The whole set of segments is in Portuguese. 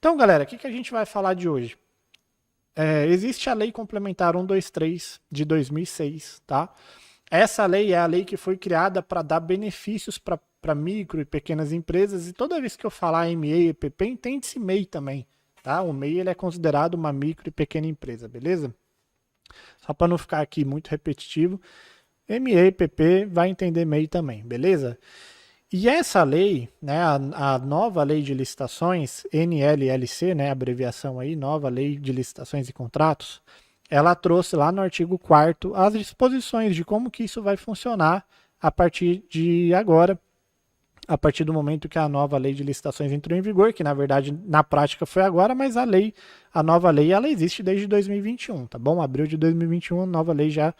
Então, galera, o que a gente vai falar de hoje? Existe a Lei Complementar 123 de 2006, tá? Essa lei é a lei que foi criada para dar benefícios para micro e pequenas empresas, e toda vez que eu falar MEI e EPP, entende-se MEI também, tá? O MEI ele é considerado uma micro e pequena empresa, beleza? Só para não ficar aqui muito repetitivo, MEI e EPP vai entender MEI também, beleza? E essa lei, né, a nova lei de licitações, NLLC, né, abreviação aí, nova lei de licitações e contratos, ela trouxe lá no artigo 4º as disposições de como que isso vai funcionar a partir de agora, a partir do momento que a nova lei de licitações entrou em vigor, que na verdade na prática foi agora, mas a nova lei ela existe desde 2021, tá bom? Abril de 2021 a nova lei já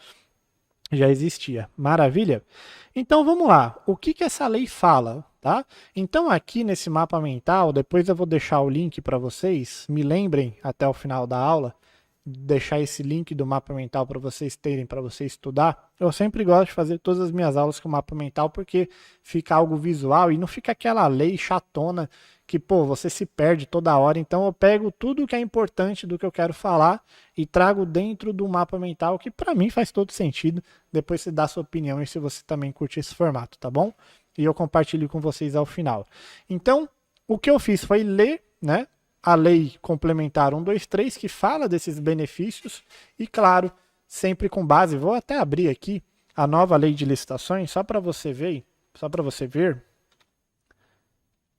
existia. Maravilha? Então vamos lá. O que essa lei fala? Tá? Então aqui nesse mapa mental, depois eu vou deixar o link para vocês, me lembrem até o final da aula, deixar esse link do mapa mental para vocês terem, para você estudar. Eu sempre gosto de fazer todas as minhas aulas com mapa mental porque fica algo visual e não fica aquela lei chatona que, pô, você se perde toda hora. Então eu pego tudo que é importante do que eu quero falar e trago dentro do mapa mental, que para mim faz todo sentido. Depois você dá a sua opinião e se você também curte esse formato, tá bom? E eu compartilho com vocês ao final. Então, o que eu fiz foi ler, né, a Lei Complementar 123, que fala desses benefícios e, claro, sempre com base, vou até abrir aqui a nova Lei de Licitações, só para você ver,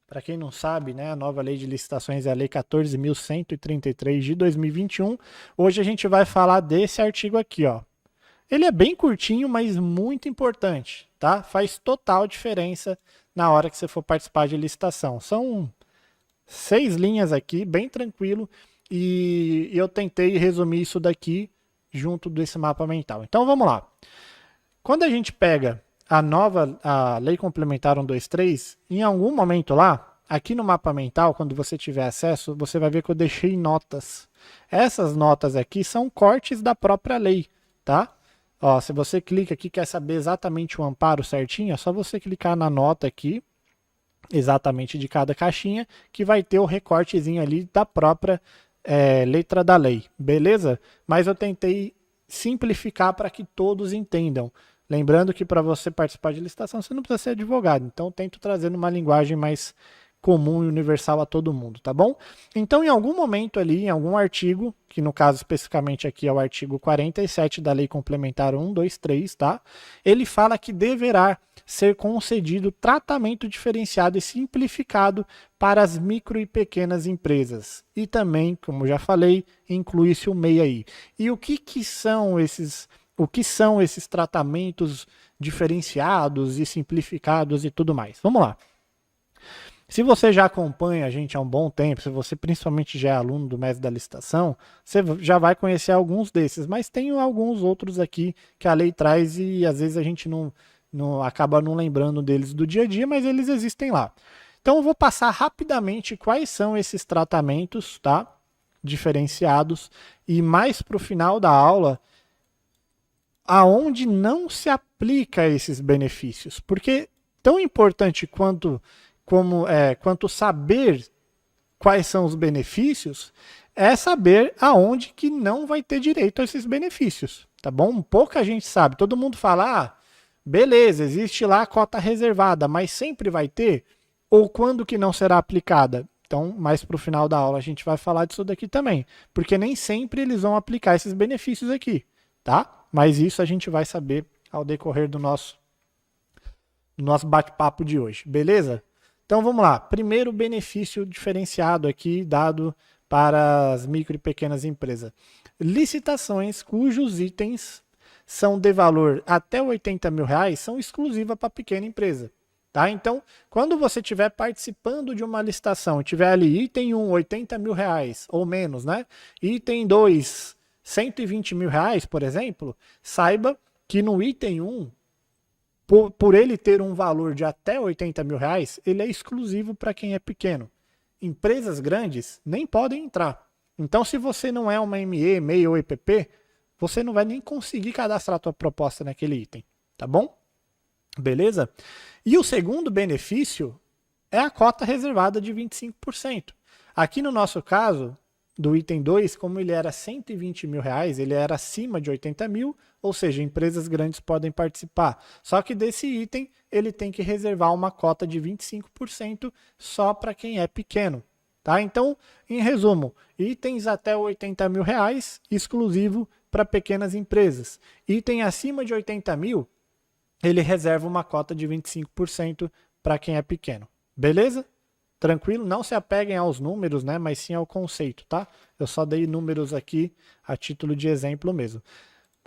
Para quem não sabe, né, a nova Lei de Licitações é a Lei 14.133 de 2021. Hoje a gente vai falar desse artigo aqui, ó. Ele é bem curtinho, mas muito importante, tá? Faz total diferença na hora que você for participar de licitação. São 6 linhas aqui, bem tranquilo, e eu tentei resumir isso daqui junto desse mapa mental. Então vamos lá. Quando a gente pega a Lei Complementar 123, em algum momento lá, aqui no mapa mental, quando você tiver acesso, você vai ver que eu deixei notas. Essas notas aqui são cortes da própria lei, tá? Ó, se você clica aqui e quer saber exatamente o amparo certinho, é só você clicar na nota aqui, exatamente de cada caixinha, que vai ter o recortezinho ali da própria letra da lei, beleza? Mas eu tentei simplificar para que todos entendam. Lembrando que para você participar de licitação, você não precisa ser advogado. Então, eu tento trazer uma linguagem mais comum e universal a todo mundo, tá bom? Então, em algum momento ali, em algum artigo, que no caso especificamente aqui é o artigo 47 da Lei Complementar 123, tá? Ele fala que deverá ser concedido tratamento diferenciado e simplificado para as micro e pequenas empresas. E também, como já falei, inclui-se o MEI aí. E o que são esses tratamentos diferenciados e simplificados e tudo mais? Vamos lá. Se você já acompanha a gente há um bom tempo, se você principalmente já é aluno do Mestre da Licitação, você já vai conhecer alguns desses, mas tem alguns outros aqui que a lei traz e às vezes a gente não acaba não lembrando deles do dia a dia, mas eles existem lá. Então eu vou passar rapidamente quais são esses tratamentos, tá? Diferenciados, e mais para o final da aula, aonde não se aplica esses benefícios. Porque tão importante quanto saber quais são os benefícios, é saber aonde que não vai ter direito a esses benefícios, tá bom? Pouca gente sabe, todo mundo fala, beleza, existe lá a cota reservada, mas sempre vai ter? Ou quando que não será aplicada? Então, mais para o final da aula a gente vai falar disso daqui também, porque nem sempre eles vão aplicar esses benefícios aqui, tá? Mas isso a gente vai saber ao decorrer do nosso bate-papo de hoje, beleza? Então vamos lá. Primeiro benefício diferenciado aqui dado para as micro e pequenas empresas. Licitações cujos itens são de valor até R$80 mil são exclusivas para a pequena empresa. Tá? Então, quando você estiver participando de uma licitação, tiver ali item 1, R$80 mil ou menos, né? Item 2, R$120 mil, por exemplo, saiba que no item 1, por ele ter um valor de até R$80 mil, ele é exclusivo para quem é pequeno. Empresas grandes nem podem entrar. Então, se você não é uma ME, MEI ou EPP, você não vai nem conseguir cadastrar a tua proposta naquele item, tá bom? Beleza? E o segundo benefício é a cota reservada de 25%. Aqui no nosso caso, do item 2, como ele era 120 mil reais, ele era acima de 80 mil, ou seja, empresas grandes podem participar. Só que desse item, ele tem que reservar uma cota de 25% só para quem é pequeno. Tá? Então, em resumo, itens até 80 mil reais, exclusivo para pequenas empresas. Item acima de 80 mil, ele reserva uma cota de 25% para quem é pequeno. Beleza? Tranquilo? Não se apeguem aos números, né? Mas sim ao conceito, tá? Eu só dei números aqui a título de exemplo mesmo.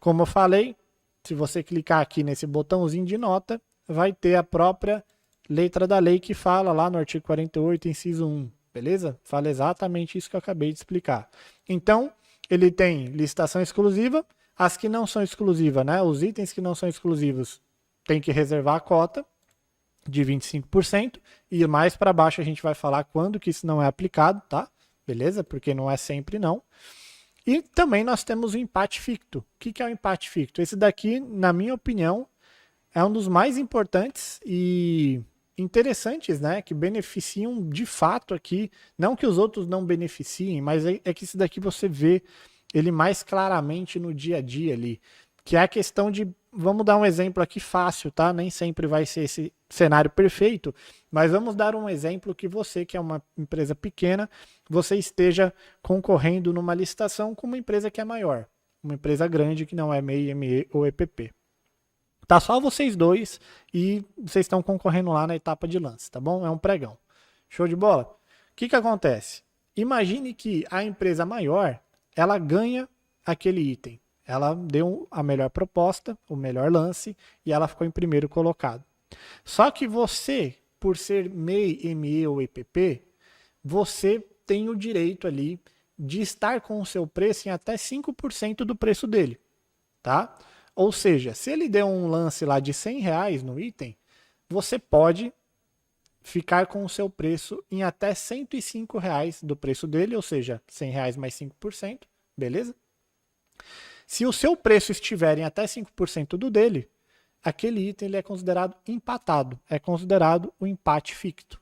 Como eu falei, se você clicar aqui nesse botãozinho de nota, vai ter a própria letra da lei que fala lá no artigo 48, inciso 1. Beleza? Fala exatamente isso que eu acabei de explicar. Então, ele tem licitação exclusiva, as que não são exclusivas, né? Os itens que não são exclusivos tem que reservar a cota de 25%, e mais para baixo a gente vai falar quando que isso não é aplicado, tá? Beleza? Porque não é sempre não. E também nós temos o empate ficto. O que é o empate ficto? Esse daqui, na minha opinião, é um dos mais importantes e interessantes, né? Que beneficiam de fato aqui. Não que os outros não beneficiem, mas é que esse daqui você vê ele mais claramente no dia a dia ali. Que é a questão de, vamos dar um exemplo aqui fácil, tá? Nem sempre vai ser esse cenário perfeito, mas vamos dar um exemplo que você, que é uma empresa pequena, você esteja concorrendo numa licitação com uma empresa que é maior, uma empresa grande que não é MEI, ME ou EPP. Tá só vocês dois e vocês estão concorrendo lá na etapa de lance, tá bom? É um pregão. Show de bola? O que acontece? Imagine que a empresa maior, ela ganha aquele item. Ela deu a melhor proposta, o melhor lance, e ela ficou em primeiro colocado. Só que você, por ser MEI, ME ou EPP, você tem o direito ali de estar com o seu preço em até 5% do preço dele. Tá? Ou seja, se ele deu um lance lá de R$100 no item, você pode ficar com o seu preço em até R$105 do preço dele, ou seja, R$100 mais 5%, beleza? Se o seu preço estiver em até 5% do dele, aquele item ele é considerado empatado, é considerado o empate ficto.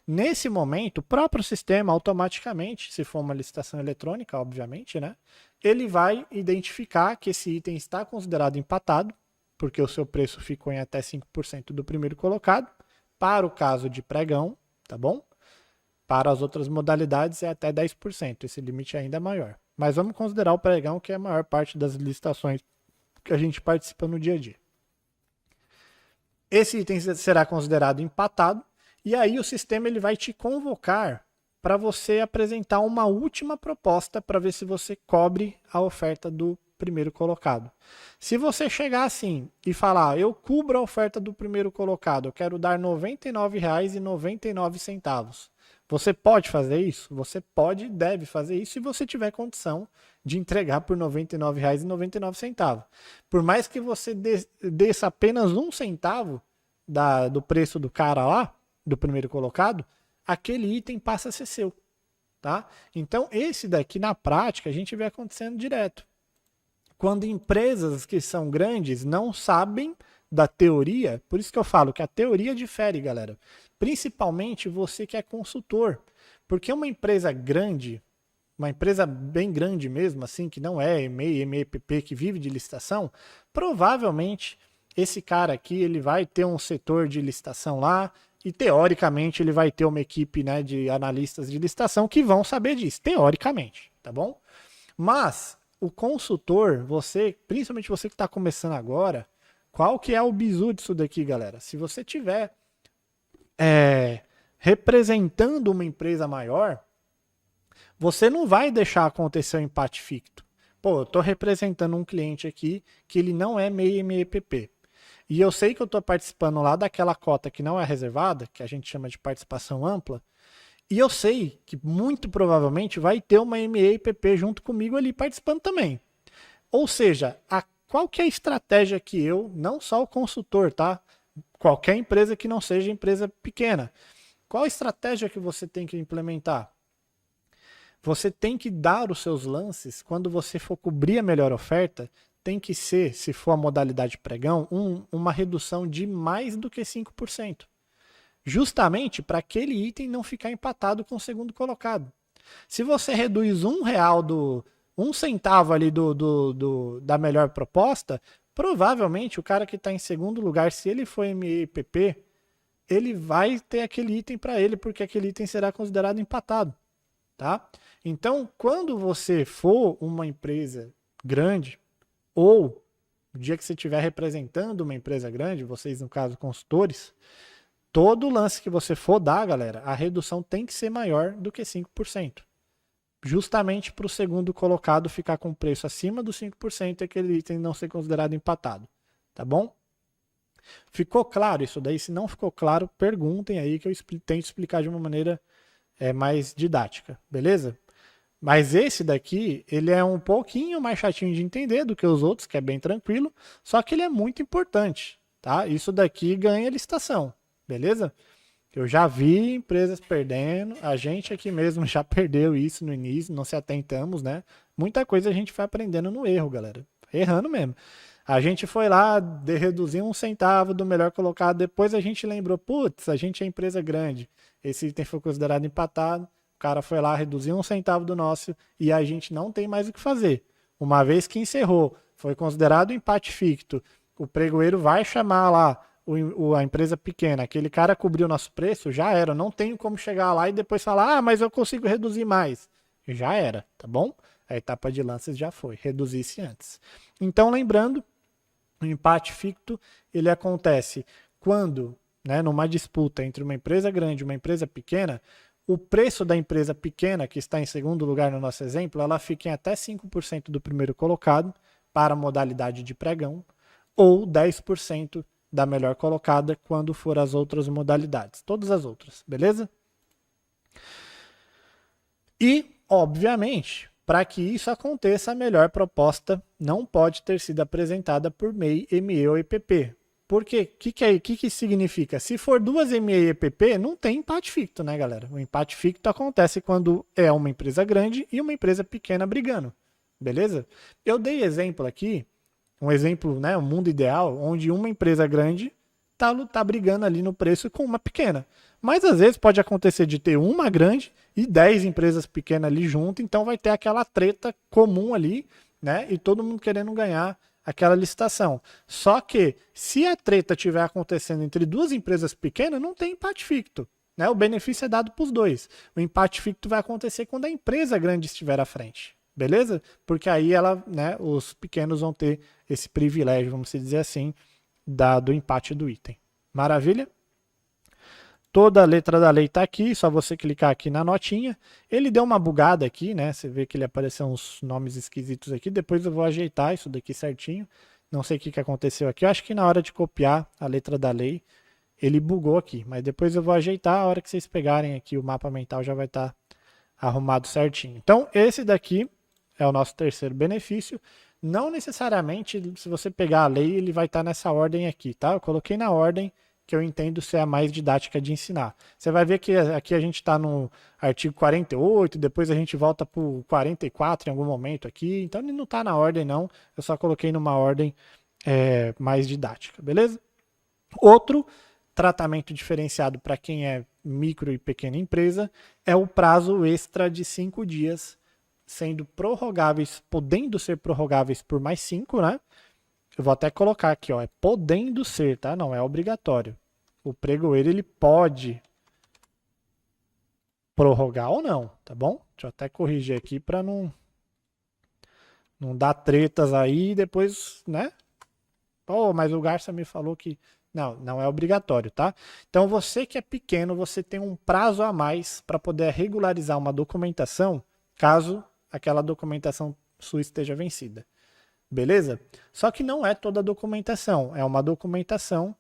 Nesse momento, o próprio sistema automaticamente, se for uma licitação eletrônica, obviamente, né, ele vai identificar que esse item está considerado empatado, porque o seu preço ficou em até 5% do primeiro colocado, para o caso de pregão, tá bom? Para as outras modalidades é até 10%, esse limite ainda é maior. Mas vamos considerar o pregão, que é a maior parte das licitações que a gente participa no dia a dia. Esse item será considerado empatado, e aí o sistema ele vai te convocar para você apresentar uma última proposta para ver se você cobre a oferta do primeiro colocado. Se você chegar assim e falar, eu cubro a oferta do primeiro colocado, eu quero dar R$ 99,99, você pode fazer isso? Você pode e deve fazer isso se você tiver condição de entregar por R$ 99,99. Por mais que você desça apenas um centavo do preço do cara lá, do primeiro colocado, aquele item passa a ser seu. Tá? Então, esse daqui, na prática, a gente vê acontecendo direto. Quando empresas que são grandes não sabem da teoria, por isso que eu falo que a teoria difere, galera. Principalmente você que é consultor. Porque uma empresa grande, uma empresa bem grande mesmo, assim, que não é MEI, MEPP, que vive de licitação, provavelmente esse cara aqui ele vai ter um setor de licitação lá e, teoricamente, ele vai ter uma equipe, né, de analistas de licitação que vão saber disso, teoricamente, tá bom? Mas o consultor, você, principalmente você que está começando agora, qual que é o bizu disso daqui, galera? Se você tiver representando uma empresa maior, você não vai deixar acontecer o empate ficto. Pô, eu estou representando um cliente aqui que ele não é MEI MEPP. E eu sei que eu estou participando lá daquela cota que não é reservada, que a gente chama de participação ampla, e eu sei que muito provavelmente vai ter uma MEPP junto comigo ali participando também. Ou seja, qual que é a estratégia que eu, não só o consultor, tá? Qualquer empresa que não seja empresa pequena. Qual a estratégia que você tem que implementar? Você tem que dar os seus lances, quando você for cobrir a melhor oferta, tem que ser, se for a modalidade pregão, uma redução de mais do que 5%. Justamente para aquele item não ficar empatado com o segundo colocado. Se você reduz um centavo ali da melhor proposta, provavelmente o cara que está em segundo lugar, se ele for MEIPP, ele vai ter aquele item para ele, porque aquele item será considerado empatado, tá? Então, quando você for uma empresa grande, ou o dia que você estiver representando uma empresa grande, vocês no caso consultores, todo lance que você for dar, galera, a redução tem que ser maior do que 5%. Justamente para o segundo colocado ficar com preço acima dos 5% e aquele item não ser considerado empatado. Tá bom? Ficou claro isso daí? Se não ficou claro, perguntem aí que eu tento explicar de uma maneira mais didática. Beleza? Mas esse daqui, ele é um pouquinho mais chatinho de entender do que os outros, que é bem tranquilo, só que ele é muito importante. Tá? Isso daqui ganha licitação. Beleza? Eu já vi empresas perdendo, a gente aqui mesmo já perdeu isso no início, não se atentamos, né? Muita coisa a gente vai aprendendo no erro, galera. Errando mesmo. A gente foi lá, reduzir um centavo do melhor colocado, depois a gente lembrou, putz, a gente é empresa grande, esse item foi considerado empatado, o cara foi lá, reduziu um centavo do nosso e a gente não tem mais o que fazer. Uma vez que encerrou, foi considerado empate ficto, o pregoeiro vai chamar lá a empresa pequena, aquele cara cobriu o nosso preço, já era. Não tenho como chegar lá e depois falar, mas eu consigo reduzir mais. Já era, tá bom? A etapa de lances já foi, reduzisse antes. Então, lembrando, o empate ficto, ele acontece quando, né, numa disputa entre uma empresa grande e uma empresa pequena, o preço da empresa pequena, que está em segundo lugar no nosso exemplo, ela fica em até 5% do primeiro colocado para a modalidade de pregão, ou 10% da melhor colocada quando for as outras modalidades. Todas as outras, beleza? E, obviamente, para que isso aconteça, a melhor proposta não pode ter sido apresentada por MEI, ME ou EPP. Por quê? O que significa? Se for duas MEI e EPP, não tem empate ficto, né, galera? O empate ficto acontece quando é uma empresa grande e uma empresa pequena brigando. Beleza? Eu dei exemplo aqui, um exemplo, né, um mundo ideal, onde uma empresa grande tá brigando ali no preço com uma pequena. Mas às vezes pode acontecer de ter uma grande e 10 empresas pequenas ali junto, então vai ter aquela treta comum ali, né, e todo mundo querendo ganhar aquela licitação. Só que se a treta estiver acontecendo entre duas empresas pequenas, não tem empate ficto, né? O benefício é dado para os dois. O empate ficto vai acontecer quando a empresa grande estiver à frente. Beleza? Porque aí ela, né, os pequenos vão ter esse privilégio, vamos dizer assim, do empate do item. Maravilha? Toda a letra da lei está aqui, só você clicar aqui na notinha. Ele deu uma bugada aqui, né? Você vê que ele apareceu uns nomes esquisitos aqui. Depois eu vou ajeitar isso daqui certinho. Não sei o que aconteceu aqui. Eu acho que na hora de copiar a letra da lei, ele bugou aqui. Mas depois eu vou ajeitar. A hora que vocês pegarem aqui o mapa mental já vai estar arrumado certinho. Então, esse daqui é o nosso terceiro benefício. Não necessariamente, se você pegar a lei, ele vai estar nessa ordem aqui, tá? Eu coloquei na ordem que eu entendo ser a mais didática de ensinar. Você vai ver que aqui a gente está no artigo 48, depois a gente volta para o 44 em algum momento aqui. Então, ele não está na ordem, não. Eu só coloquei numa ordem mais didática, beleza? Outro tratamento diferenciado para quem é micro e pequena empresa é o prazo extra de 5 dias, sendo prorrogáveis, podendo ser prorrogáveis por mais 5, né? Eu vou até colocar aqui, ó, é podendo ser, tá? Não é obrigatório. O pregoeiro, ele pode prorrogar ou não, tá bom? Deixa eu até corrigir aqui para não dar tretas aí e depois, né? Oh, mas o Garça me falou que... Não é obrigatório, tá? Então, você que é pequeno, você tem um prazo a mais para poder regularizar uma documentação, caso aquela documentação sua esteja vencida. Beleza? Só que não é toda a documentação, é uma documentação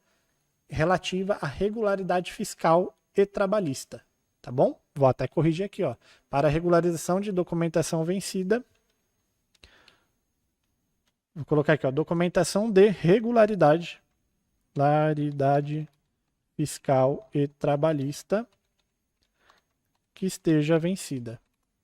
relativa à regularidade fiscal e trabalhista, tá bom? Vou até corrigir aqui, ó. Para a regularização de documentação vencida, vou colocar aqui, ó, documentação de regularidade fiscal e trabalhista que esteja vencida,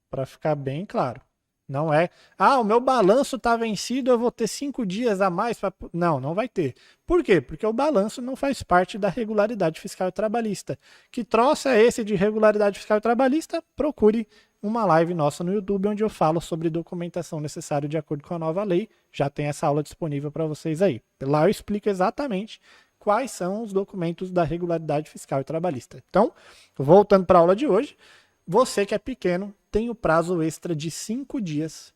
para ficar bem claro. Não é, o meu balanço está vencido, eu vou ter 5 dias a mais. Não vai ter. Por quê? Porque o balanço não faz parte da regularidade fiscal e trabalhista. Que troço é esse de regularidade fiscal e trabalhista? Procure uma live nossa no YouTube onde eu falo sobre documentação necessária de acordo com a nova lei. Já tem essa aula disponível para vocês aí. Lá eu explico exatamente quais são os documentos da regularidade fiscal e trabalhista. Então, voltando para a aula de hoje, você que é pequeno tem o prazo extra de 5 dias,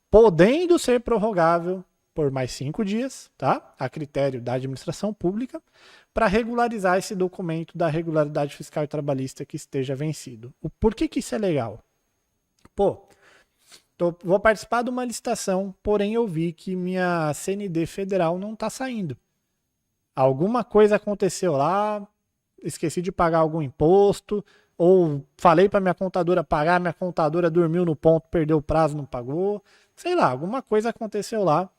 podendo ser prorrogável por mais 5 dias, tá? A critério da administração pública, para regularizar esse documento da regularidade fiscal e trabalhista que esteja vencido. Por que isso é legal? Pô, vou participar de uma licitação, porém eu vi que minha CND federal não está saindo. Alguma coisa aconteceu lá, esqueci de pagar algum imposto, ou falei para minha contadora pagar, minha contadora dormiu no ponto, perdeu o prazo, não pagou. Sei lá, alguma coisa aconteceu lá,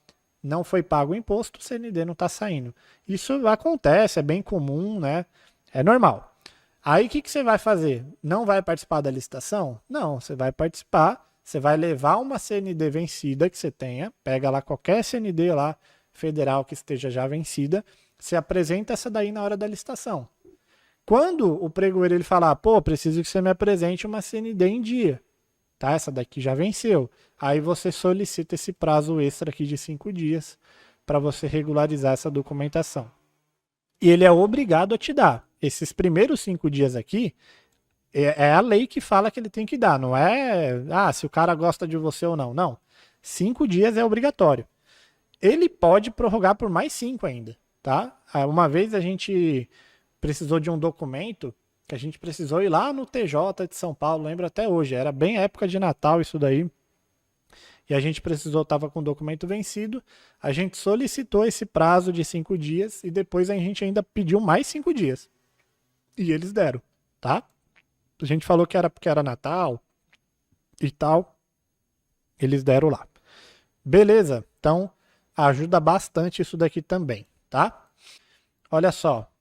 não foi pago o imposto, o CND não está saindo. Isso acontece, é bem comum, né? É normal. Aí o que você vai fazer? Não vai participar da licitação? Não, você vai participar, você vai levar uma CND vencida que você tenha, pega lá qualquer CND lá federal que esteja já vencida, você apresenta essa daí na hora da licitação. Quando o pregoeiro ele falar, pô, preciso que você me apresente uma CND em dia, tá? Essa daqui já venceu. Aí você solicita esse prazo extra aqui de 5 dias para você regularizar essa documentação. E ele é obrigado a te dar. Esses primeiros 5 dias aqui, é a lei que fala que ele tem que dar. Não é, se o cara gosta de você ou não. Não. 5 dias é obrigatório. Ele pode prorrogar por mais 5 ainda, tá? Uma vez a gente precisou de um documento que a gente precisou ir lá no TJ de São Paulo, lembro até hoje, era bem época de Natal isso daí, e a gente precisou, estava com o documento vencido, a gente solicitou esse prazo de 5 dias e depois a gente ainda pediu mais 5 dias. E eles deram, tá? A gente falou que era porque era Natal e tal, eles deram lá. Beleza, então ajuda bastante isso daqui também, tá? Olha só,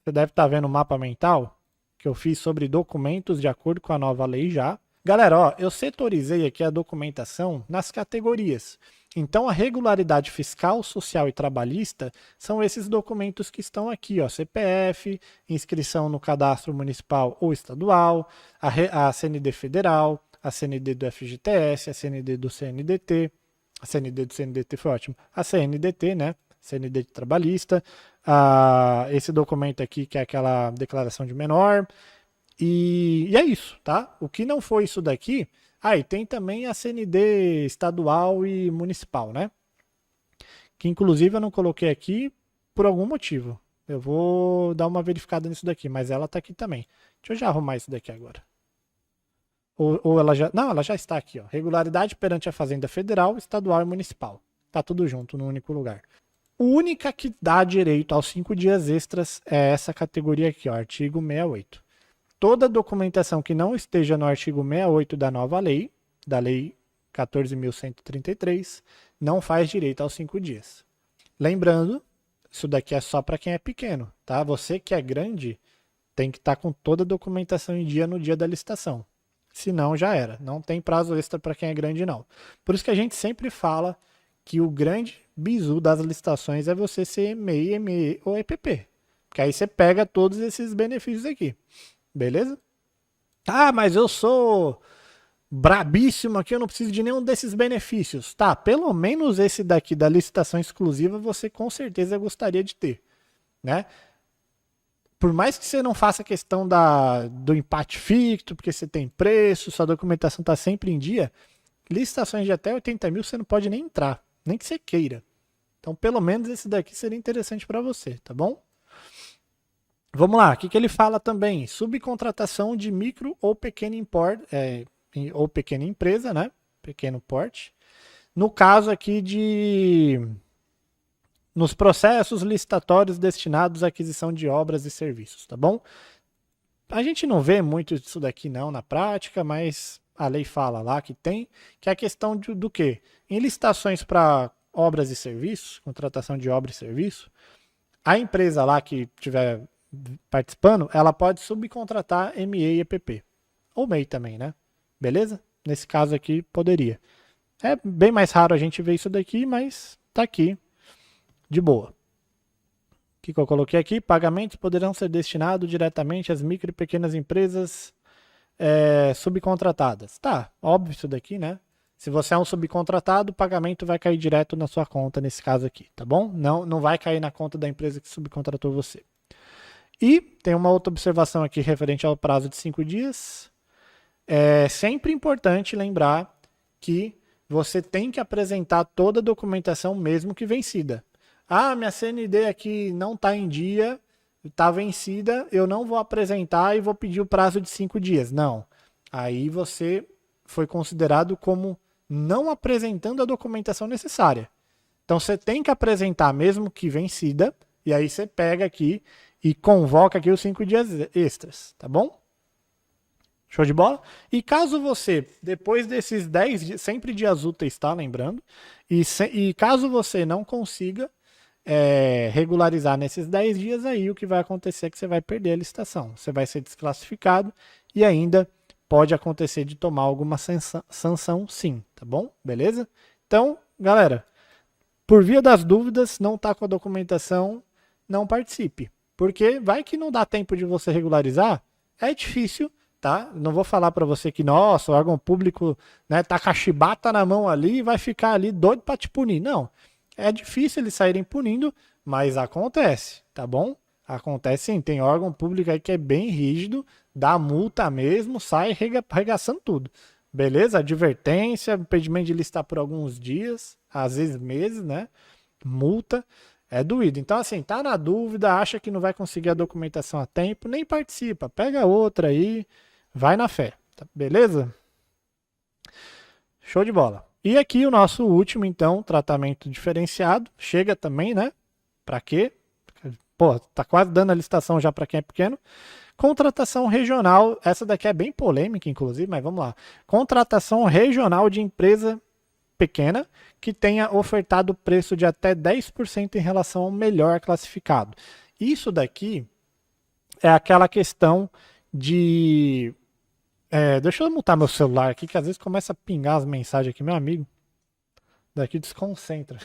você deve estar vendo o mapa mental que eu fiz sobre documentos de acordo com a nova lei já. Galera, ó, eu setorizei aqui a documentação nas categorias. Então, a regularidade fiscal, social e trabalhista são esses documentos que estão aqui, ó, CPF, inscrição no cadastro municipal ou estadual, a CND federal, a CND do FGTS, a CND do CNDT, a CND do CNDT foi ótimo, a CNDT, né? CND de trabalhista, esse documento aqui que é aquela declaração de menor, e é isso, tá? O que não foi isso daqui, e tem também a CND estadual e municipal, né? Que inclusive eu não coloquei aqui por algum motivo. Eu vou dar uma verificada nisso daqui, mas ela tá aqui também. Deixa eu já arrumar isso daqui agora. Ou ela já... Não, ela já está aqui, ó. Regularidade perante a Fazenda Federal, Estadual e Municipal. Tá tudo junto, no único lugar. A única que dá direito aos 5 dias extras é essa categoria aqui, ó, artigo 68. Toda documentação que não esteja no artigo 68 da nova lei, da lei 14.133, não faz direito aos 5 dias. Lembrando, isso daqui é só para quem é pequeno, tá? Você que é grande tem que estar com toda a documentação em dia no dia da licitação. Senão já era. Não tem prazo extra para quem é grande, não. Por isso que a gente sempre fala que o grande bizu das licitações é você ser MEI, ME ou EPP. Porque aí você pega todos esses benefícios aqui. Beleza? Mas eu sou brabíssimo aqui, eu não preciso de nenhum desses benefícios. Tá, pelo menos esse daqui da licitação exclusiva você com certeza gostaria de ter, né? Por mais que você não faça questão do empate ficto, porque você tem preço, sua documentação está sempre em dia, licitações de até 80 mil você não pode nem entrar, nem que você queira. Então, pelo menos esse daqui seria interessante para você, tá bom? Vamos lá, o que ele fala também? Subcontratação de micro ou pequena ou pequena empresa, né? Pequeno porte. No caso aqui nos processos licitatórios destinados à aquisição de obras e serviços, tá bom? A gente não vê muito disso daqui não na prática, mas a lei fala lá que tem, que é a questão do quê? Em licitações para obras e serviços, contratação de obra e serviço, a empresa lá que tiver participando, ela pode subcontratar ME e EPP. Ou MEI também, né? Beleza? Nesse caso aqui, poderia. É bem mais raro a gente ver isso daqui, mas tá aqui, de boa. O que eu coloquei aqui? Pagamentos poderão ser destinados diretamente às micro e pequenas empresas subcontratadas. Tá, óbvio isso daqui, né? Se você é um subcontratado, o pagamento vai cair direto na sua conta nesse caso aqui, tá bom? Não vai cair na conta da empresa que subcontratou você. E tem uma outra observação aqui referente ao prazo de 5 dias. É sempre importante lembrar que você tem que apresentar toda a documentação mesmo que vencida. Ah, minha CND aqui não está em dia, está vencida, eu não vou apresentar e vou pedir o prazo de 5 dias. Não. Aí você foi considerado como não apresentando a documentação necessária. Então você tem que apresentar mesmo que vencida, e aí você pega aqui e convoca aqui os 5 dias extras, tá bom? Show de bola? E caso você, depois desses 10 dias, sempre dias úteis, tá? Lembrando, e caso você não consiga regularizar nesses 10 dias, aí o que vai acontecer é que você vai perder a licitação. Você vai ser desclassificado e ainda pode acontecer de tomar alguma sanção sim, tá bom? Beleza? Então, galera, por via das dúvidas, não está com a documentação, não participe. Porque vai que não dá tempo de você regularizar, é difícil, tá? Não vou falar para você que, nossa, o órgão público, né, tá com a chibata na mão ali e vai ficar ali doido para te punir. Não. É difícil eles saírem punindo, mas acontece, tá bom? Acontece sim, tem órgão público aí que é bem rígido, dá multa mesmo, sai regaçando tudo. Beleza? Advertência, impedimento de listar por alguns dias, às vezes meses, né? Multa, é doído. Então, assim, tá na dúvida, acha que não vai conseguir a documentação a tempo, nem participa. Pega outra aí, vai na fé. Tá? Beleza? Show de bola. E aqui o nosso último, então, tratamento diferenciado. Chega também, né? Pra quê? Pô, tá quase dando a licitação já para quem é pequeno. Contratação regional, essa daqui é bem polêmica, inclusive, mas vamos lá. Contratação regional de empresa pequena que tenha ofertado preço de até 10% em relação ao melhor classificado. Isso daqui é aquela questão de... deixa eu mutar meu celular aqui, que às vezes começa a pingar as mensagens aqui, meu amigo. Daqui desconcentra.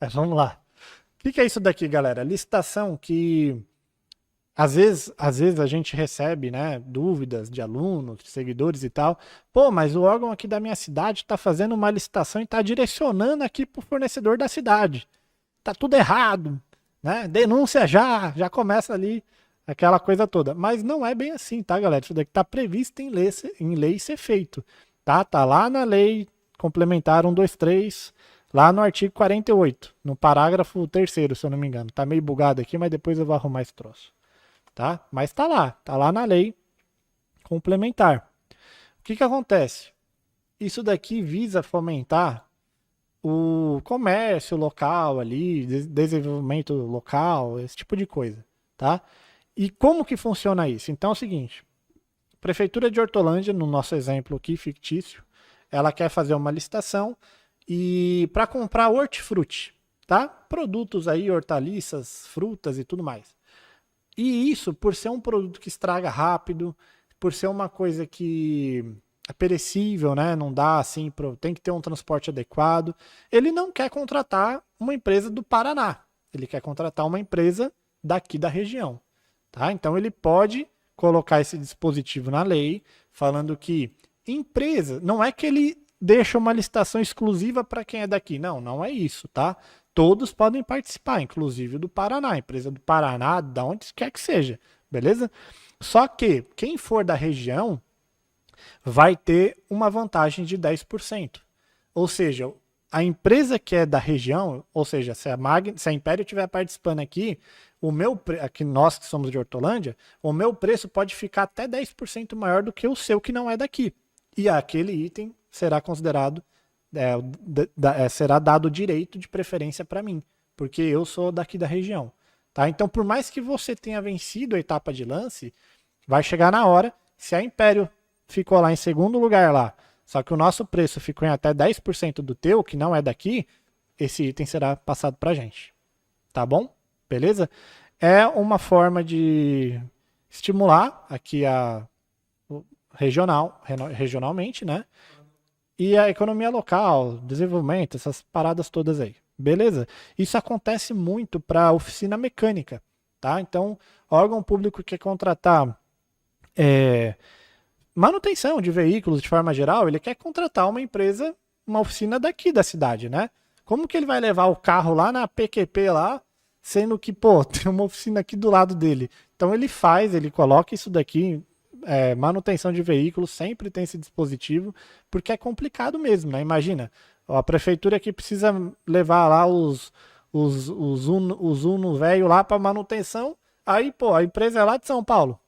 Mas vamos lá. O que é isso daqui, galera? Licitação que às vezes a gente recebe, né, dúvidas de alunos, de seguidores e tal. Pô, mas o órgão aqui da minha cidade está fazendo uma licitação e está direcionando aqui para o fornecedor da cidade. Tá tudo errado, né? Denúncia já começa ali aquela coisa toda. Mas não é bem assim, tá, galera? Isso daqui está previsto em lei ser feito, tá? Tá lá na lei complementar 123, lá no artigo 48, no parágrafo 3º, se eu não me engano. Tá meio bugado aqui, mas depois eu vou arrumar esse troço. Tá? Mas tá lá na lei complementar. O que acontece? Isso daqui visa fomentar o comércio local ali, desenvolvimento local, esse tipo de coisa, tá? E como que funciona isso? Então é o seguinte, Prefeitura de Hortolândia, no nosso exemplo aqui fictício, ela quer fazer uma licitação e para comprar hortifruti, tá? Produtos aí, hortaliças, frutas e tudo mais. E isso, por ser um produto que estraga rápido, por ser uma coisa que é perecível, né? Não dá assim, tem que ter um transporte adequado. Ele não quer contratar uma empresa do Paraná. Ele quer contratar uma empresa daqui da região. Tá? Então ele pode colocar esse dispositivo na lei, falando que empresa, não é que ele deixa uma licitação exclusiva para quem é daqui. Não é isso, tá? Todos podem participar, inclusive do Paraná, empresa do Paraná, da onde quer que seja, beleza? Só que quem for da região vai ter uma vantagem de 10%. Ou seja, a empresa que é da região, ou seja, se a Império estiver participando aqui, aqui nós que somos de Hortolândia, o meu preço pode ficar até 10% maior do que o seu que não é daqui. E aquele item será considerado, será dado direito de preferência para mim, porque eu sou daqui da região. Tá? Então, por mais que você tenha vencido a etapa de lance, vai chegar na hora, se a Império ficou lá em segundo lugar lá, só que o nosso preço ficou em até 10% do teu, que não é daqui, esse item será passado para a gente. Tá bom? Beleza? É uma forma de estimular aqui regionalmente, né? E a economia local, desenvolvimento, essas paradas todas aí. Beleza? Isso acontece muito para oficina mecânica, tá? Então, órgão público que quer contratar manutenção de veículos de forma geral, ele quer contratar uma empresa, uma oficina daqui da cidade, né? Como que ele vai levar o carro lá na PQP lá, sendo que, pô, tem uma oficina aqui do lado dele? Então ele coloca isso daqui, manutenção de veículos, sempre tem esse dispositivo, porque é complicado mesmo, né? Imagina, ó, a prefeitura aqui precisa levar lá os Uno velho lá para manutenção, aí, pô, a empresa é lá de São Paulo.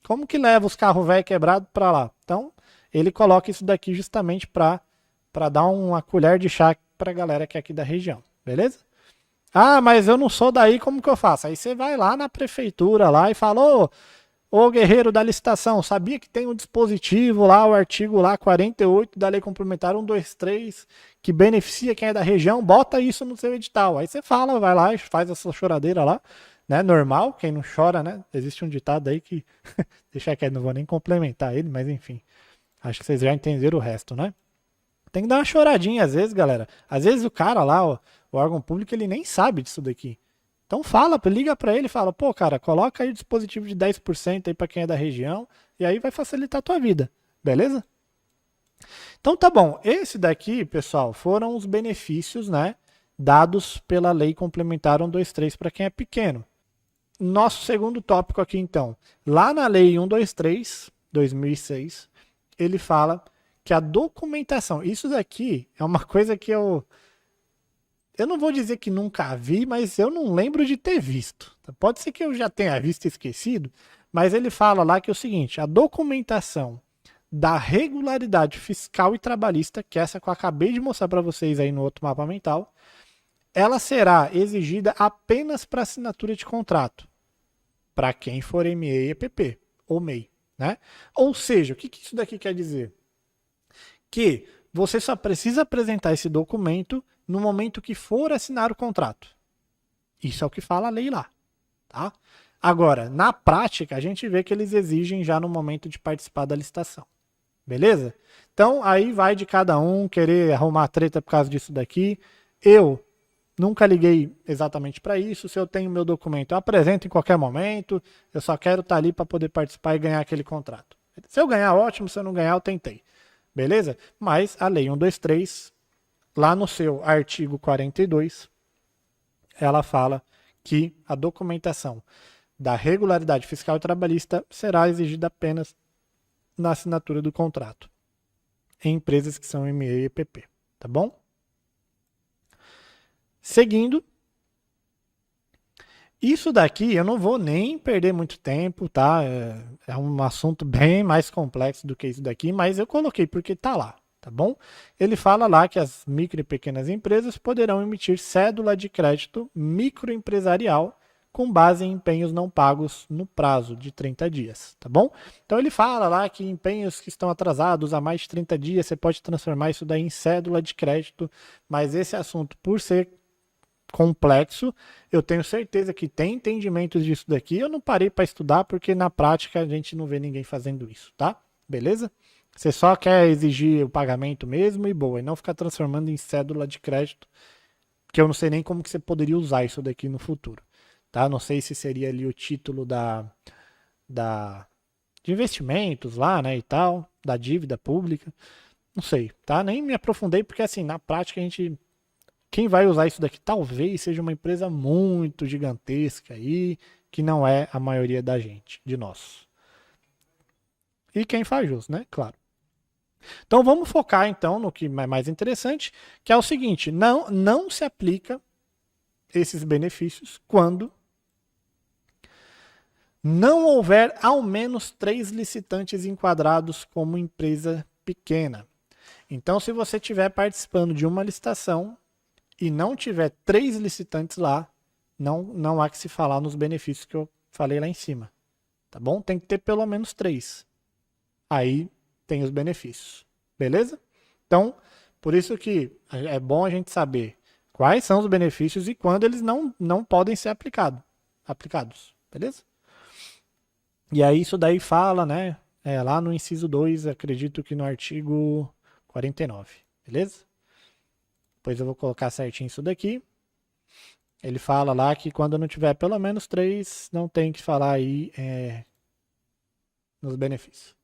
Como que leva os carros velho quebrados para lá? Então, ele coloca isso daqui justamente para dar uma colher de chá para a galera que é aqui da região, beleza? Ah, mas eu não sou daí, como que eu faço? Aí você vai lá na prefeitura lá e fala, ô guerreiro da licitação, sabia que tem um dispositivo lá, o artigo lá 48 da Lei Complementar 123, que beneficia quem é da região, bota isso no seu edital. Aí você fala, vai lá e faz essa choradeira lá, né? Normal, quem não chora, né? Existe um ditado aí que, deixa quieto, não vou nem complementar ele, mas enfim, acho que vocês já entenderam o resto, né? Tem que dar uma choradinha às vezes, galera. Às vezes o cara lá, o órgão público, ele nem sabe disso daqui. Então fala, liga para ele e fala, pô, cara, coloca aí o dispositivo de 10% aí para quem é da região e aí vai facilitar a tua vida, beleza? Então tá bom, esse daqui, pessoal, foram os benefícios, né, dados pela Lei Complementar 123 para quem é pequeno. Nosso segundo tópico aqui, então, lá na Lei 123, 2006, ele fala que a documentação, isso daqui é uma coisa que eu não vou dizer que nunca vi, mas eu não lembro de ter visto. Pode ser que eu já tenha visto e esquecido, mas ele fala lá que é o seguinte, a documentação da regularidade fiscal e trabalhista, que é essa que eu acabei de mostrar para vocês aí no outro mapa mental, ela será exigida apenas para assinatura de contrato, para quem for MEI, EPP ou MEI, né? Ou seja, o que isso daqui quer dizer? Que você só precisa apresentar esse documento no momento que for assinar o contrato. Isso é o que fala a lei lá, tá? Agora, na prática, a gente vê que eles exigem já no momento de participar da licitação. Beleza? Então, aí vai de cada um querer arrumar treta por causa disso daqui. Eu nunca liguei exatamente para isso. Se eu tenho meu documento, eu apresento em qualquer momento. Eu só quero estar ali para poder participar e ganhar aquele contrato. Se eu ganhar, ótimo. Se eu não ganhar, eu tentei. Beleza? Mas a Lei 123, lá no seu artigo 42, ela fala que a documentação da regularidade fiscal e trabalhista será exigida apenas na assinatura do contrato em empresas que são MEI e EPP, tá bom? Seguindo, isso daqui eu não vou nem perder muito tempo, tá? É um assunto bem mais complexo do que isso daqui, mas eu coloquei porque tá lá, tá bom? Ele fala lá que as micro e pequenas empresas poderão emitir cédula de crédito microempresarial com base em empenhos não pagos no prazo de 30 dias, tá bom? Então ele fala lá que empenhos que estão atrasados há mais de 30 dias, você pode transformar isso daí em cédula de crédito, mas esse assunto, por ser complexo, eu tenho certeza que tem entendimentos disso daqui, eu não parei para estudar porque na prática a gente não vê ninguém fazendo isso, tá? Beleza? Você só quer exigir o pagamento mesmo e boa, e não ficar transformando em cédula de crédito, que eu não sei nem como que você poderia usar isso daqui no futuro. Tá? Não sei se seria ali o título de investimentos lá, né, e tal, da dívida pública. Não sei, tá? Nem me aprofundei porque assim, na prática quem vai usar isso daqui talvez seja uma empresa muito gigantesca aí, que não é a maioria da gente, de nós. E quem faz jus, né? Claro. Então vamos focar então no que é mais interessante, que é o seguinte, não se aplica esses benefícios quando não houver ao menos 3 licitantes enquadrados como empresa pequena. Então, se você estiver participando de uma licitação e não tiver 3 licitantes lá, não há que se falar nos benefícios que eu falei lá em cima. Tá bom? Tem que ter pelo menos 3. Aí tem os benefícios. Beleza? Então, por isso que é bom a gente saber quais são os benefícios e quando eles não podem ser aplicados. Beleza? E aí isso daí fala, né? Lá no inciso 2, acredito que no artigo 49, beleza? Depois eu vou colocar certinho isso daqui. Ele fala lá que quando não tiver pelo menos 3, não tem que falar aí nos benefícios.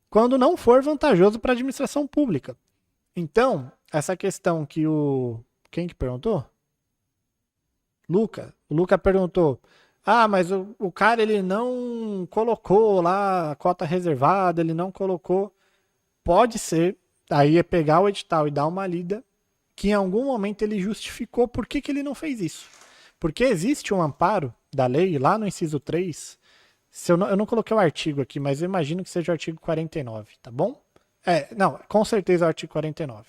quando não for vantajoso para a administração pública. Então, essa questão que quem que perguntou? Luca. O Luca perguntou, mas o cara ele não colocou lá a cota reservada, ele não colocou. Pode ser, aí é pegar o edital e dar uma lida, que em algum momento ele justificou por que ele não fez isso. Porque existe um amparo da lei lá no inciso 3, eu não coloquei o artigo aqui, mas eu imagino que seja o artigo 49, tá bom? Não, com certeza é o artigo 49.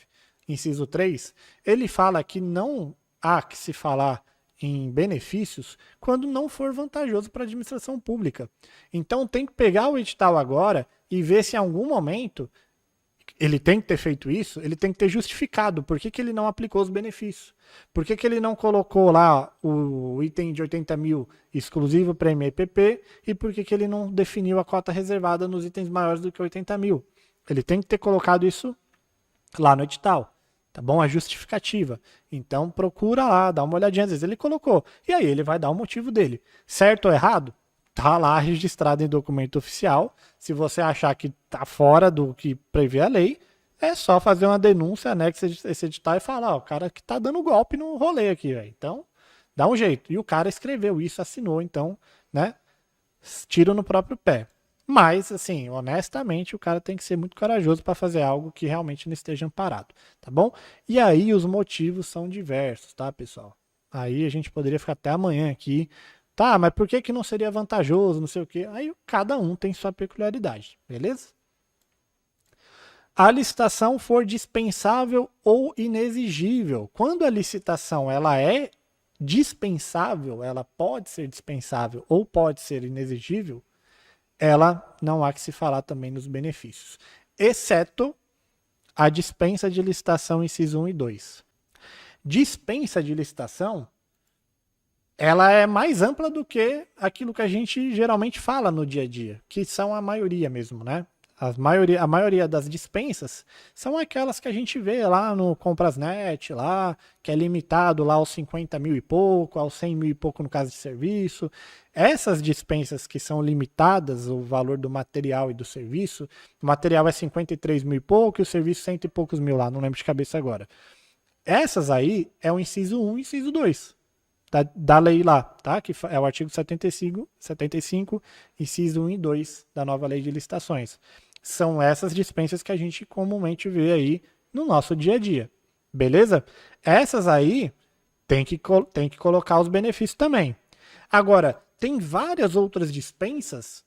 Inciso 3, ele fala que não há que se falar em benefícios quando não for vantajoso para a administração pública. Então tem que pegar o edital agora e ver se em algum momento ele tem que ter feito isso, ele tem que ter justificado por que ele não aplicou os benefícios. Por que ele não colocou lá o item de 80 mil exclusivo para MEPP e por que ele não definiu a cota reservada nos itens maiores do que 80 mil. Ele tem que ter colocado isso lá no edital. Tá bom? A justificativa. Então procura lá, dá uma olhadinha, às vezes ele colocou. E aí ele vai dar o motivo dele. Certo ou errado? Tá lá registrado em documento oficial. Se você achar que tá fora do que prevê a lei, é só fazer uma denúncia, anexa esse edital e falar, o cara que tá dando golpe no rolê aqui, velho. Então, dá um jeito. E o cara escreveu isso, assinou, então, né? Tiro no próprio pé. Mas, assim, honestamente, o cara tem que ser muito corajoso para fazer algo que realmente não esteja amparado, tá bom? E aí os motivos são diversos, tá, pessoal? Aí a gente poderia ficar até amanhã aqui. Tá, mas por que não seria vantajoso, não sei o quê? Aí cada um tem sua peculiaridade, beleza? A licitação for dispensável ou inexigível. Quando a licitação ela é dispensável, ela pode ser dispensável ou pode ser inexigível, ela não há que se falar também nos benefícios, exceto a dispensa de licitação inciso 1 e 2. Dispensa de licitação, ela é mais ampla do que aquilo que a gente geralmente fala no dia a dia, que são a maioria mesmo, né? A maioria das dispensas são aquelas que a gente vê lá no Comprasnet, lá, que é limitado lá aos 50 mil e pouco, aos 100 mil e pouco no caso de serviço. Essas dispensas que são limitadas, o valor do material e do serviço, o material é 53 mil e pouco e o serviço 100 e poucos mil lá, não lembro de cabeça agora. Essas aí é o inciso 1 e inciso 2. Da lei lá, tá? Que é o artigo 75, inciso 1 e 2 da nova lei de licitações. São essas dispensas que a gente comumente vê aí no nosso dia a dia. Beleza? Essas aí tem que colocar os benefícios também. Agora, tem várias outras dispensas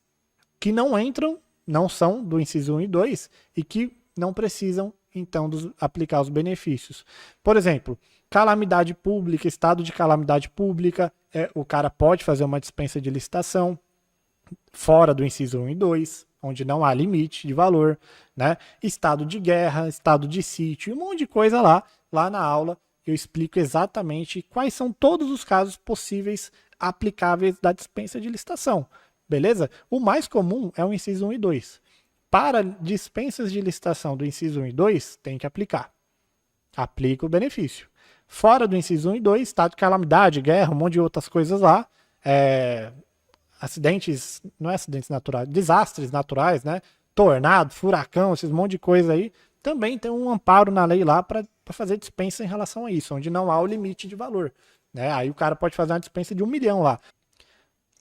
que não entram, não são do inciso 1 e 2 e que não precisam, então, aplicar os benefícios. Por exemplo, calamidade pública, estado de calamidade pública, o cara pode fazer uma dispensa de licitação fora do inciso 1 e 2, onde não há limite de valor, né? Estado de guerra, estado de sítio, um monte de coisa lá na aula eu explico exatamente quais são todos os casos possíveis aplicáveis da dispensa de licitação, beleza? O mais comum é o inciso 1 e 2. Para dispensas de licitação do inciso 1 e 2, tem que aplicar. Aplica o benefício. Fora do inciso 1 e 2, estado de calamidade, guerra, um monte de outras coisas lá, acidentes, não é acidentes naturais, desastres naturais, né? Tornado, furacão, esses monte de coisa aí, também tem um amparo na lei lá para fazer dispensa em relação a isso, onde não há o limite de valor, né? Aí o cara pode fazer uma dispensa de 1 milhão lá.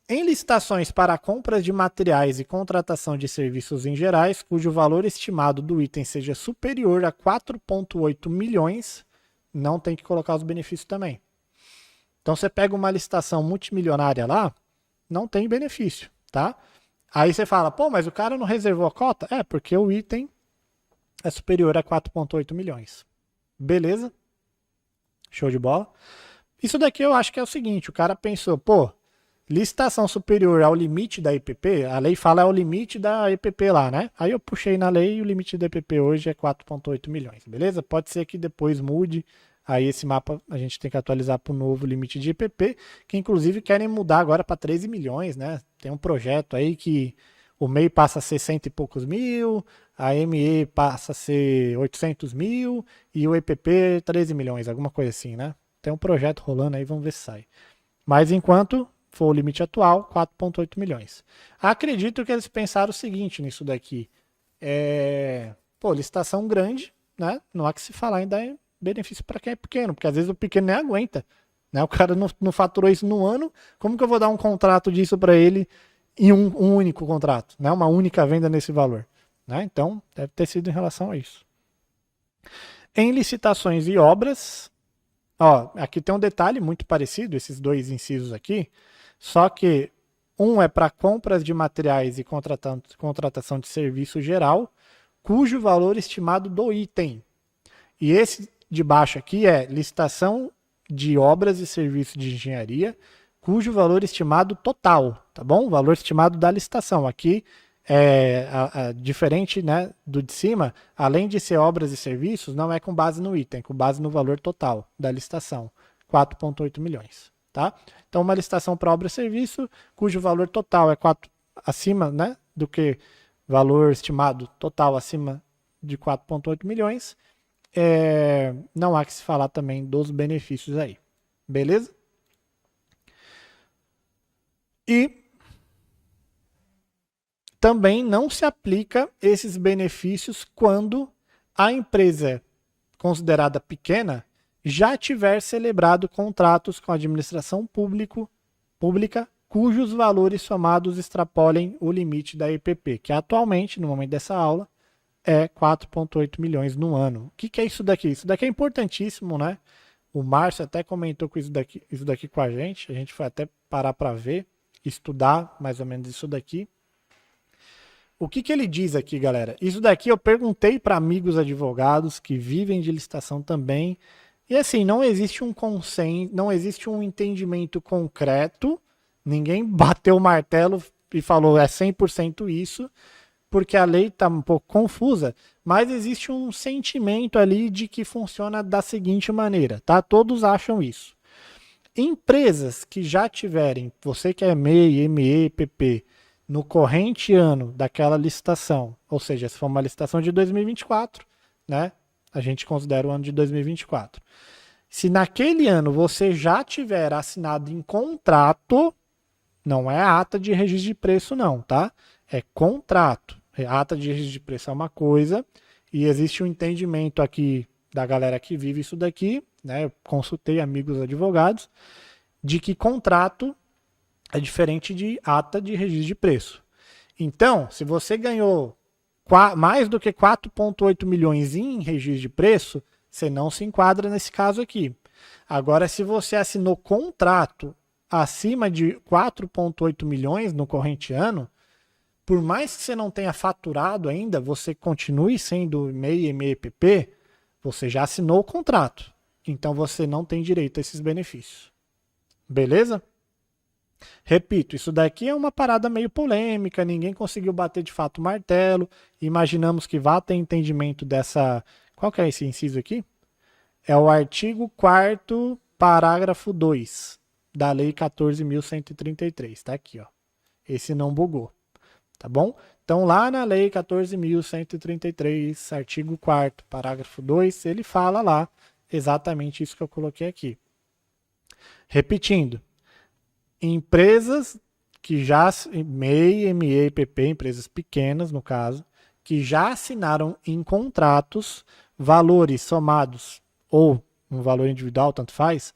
Em licitações para compras de materiais e contratação de serviços em gerais, cujo valor estimado do item seja superior a 4,8 milhões, não tem que colocar os benefícios também. Então você pega uma licitação multimilionária lá, não tem benefício, tá? Aí você fala, pô, mas o cara não reservou a cota? É, porque o item é superior a 4,8 milhões. Beleza? Show de bola. Isso daqui eu acho que é o seguinte, o cara pensou, pô, licitação superior ao limite da EPP, a lei fala é o limite da EPP lá, né? Aí eu puxei na lei e o limite da EPP hoje é 4,8 milhões, beleza? Pode ser que depois mude, aí esse mapa a gente tem que atualizar para o novo limite de EPP, que inclusive querem mudar agora para 13 milhões, né? Tem um projeto aí que o MEI passa a ser 100 e poucos mil, a ME passa a ser 800 mil e o EPP 13 milhões, alguma coisa assim, né? Tem um projeto rolando aí, vamos ver se sai. Mas enquanto for o limite atual, 4,8 milhões. Acredito que eles pensaram o seguinte nisso daqui. Pô, licitação grande, né? Não há que se falar ainda em benefício para quem é pequeno, porque às vezes o pequeno nem aguenta. Né? O cara não faturou isso no ano, como que eu vou dar um contrato disso para ele em um único contrato? Né? Uma única venda nesse valor. Né? Então, deve ter sido em relação a isso. Em licitações e obras, ó, aqui tem um detalhe muito parecido, esses dois incisos aqui, só que um é para compras de materiais e contratação de serviço geral, cujo valor estimado do item. E esse de baixo aqui é licitação de obras e serviços de engenharia, cujo valor estimado total, tá bom? O valor estimado da licitação. Aqui diferente, né, do de cima, além de ser obras e serviços, não é com base no item, é com base no valor total da licitação, 4,8 milhões. Tá? Então, uma licitação para obra e serviço, cujo valor total é 4 acima, né, do que valor estimado total acima de 4,8 milhões, não há que se falar também dos benefícios aí. Beleza? E também não se aplica esses benefícios quando a empresa considerada pequena já tiver celebrado contratos com a administração pública cujos valores somados extrapolem o limite da EPP, que atualmente, no momento dessa aula, é 4,8 milhões no ano. O que é isso daqui? Isso daqui é importantíssimo, né? O Márcio até comentou com isso daqui com a gente foi até parar para ver, estudar mais ou menos isso daqui. O que ele diz aqui, galera? Isso daqui eu perguntei para amigos advogados que vivem de licitação também. E assim, não existe um consenso, não existe um entendimento concreto. Ninguém bateu o martelo e falou é 100% isso, porque a lei está um pouco confusa, mas existe um sentimento ali de que funciona da seguinte maneira, tá? Todos acham isso. Empresas que já tiverem, você que é MEI, ME, PP, no corrente ano daquela licitação, ou seja, se for uma licitação de 2024, né, a gente considera o ano de 2024. Se naquele ano você já tiver assinado em contrato, não é ata de registro de preço não, tá? É contrato. Ata de registro de preço é uma coisa e existe um entendimento aqui da galera que vive isso daqui, né? Eu consultei amigos advogados, de que contrato é diferente de ata de registro de preço. Então, se você ganhou mais do que 4,8 milhões em registro de preço, você não se enquadra nesse caso aqui. Agora, se você assinou contrato acima de 4,8 milhões no corrente ano, por mais que você não tenha faturado ainda, você continue sendo MEI e MEPP, você já assinou o contrato. Então, você não tem direito a esses benefícios. Beleza? Repito, isso daqui é uma parada meio polêmica, ninguém conseguiu bater de fato o martelo, imaginamos que vá ter entendimento dessa... Qual que é esse inciso aqui? É o artigo 4º, parágrafo 2 da Lei 14.133, tá aqui, ó. Esse não bugou, tá bom? Então lá na Lei 14.133, artigo 4º, parágrafo 2, ele fala lá exatamente isso que eu coloquei aqui. Repetindo, empresas que já, MEI, ME, PP, empresas pequenas no caso, que já assinaram em contratos valores somados ou um valor individual, tanto faz,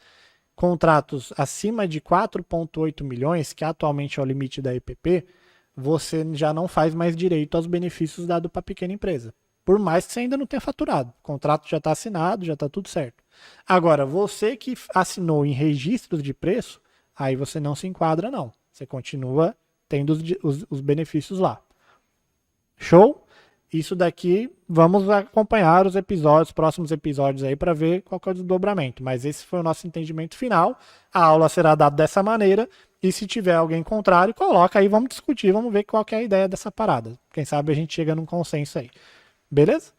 contratos acima de 4,8 milhões, que atualmente é o limite da EPP, você já não faz mais direito aos benefícios dados para a pequena empresa. Por mais que você ainda não tenha faturado. O contrato já está assinado, já está tudo certo. Agora, você que assinou em registros de preço, aí você não se enquadra, não. Você continua tendo os benefícios lá. Show? Isso daqui, vamos acompanhar os episódios, próximos episódios aí para ver qual que é o desdobramento. Mas esse foi o nosso entendimento final. A aula será dada dessa maneira. E se tiver alguém contrário, coloca aí, vamos discutir, vamos ver qual que é a ideia dessa parada. Quem sabe a gente chega num consenso aí. Beleza?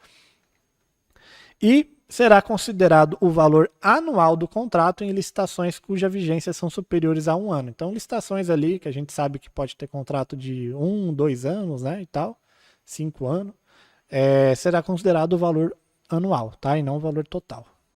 E será considerado o valor anual do contrato em licitações cuja vigência são superiores a 1 ano. Então, licitações ali que a gente sabe que pode ter contrato de 1, 2 anos, né, e tal, 5 anos, será considerado o valor anual, tá? E não o valor total.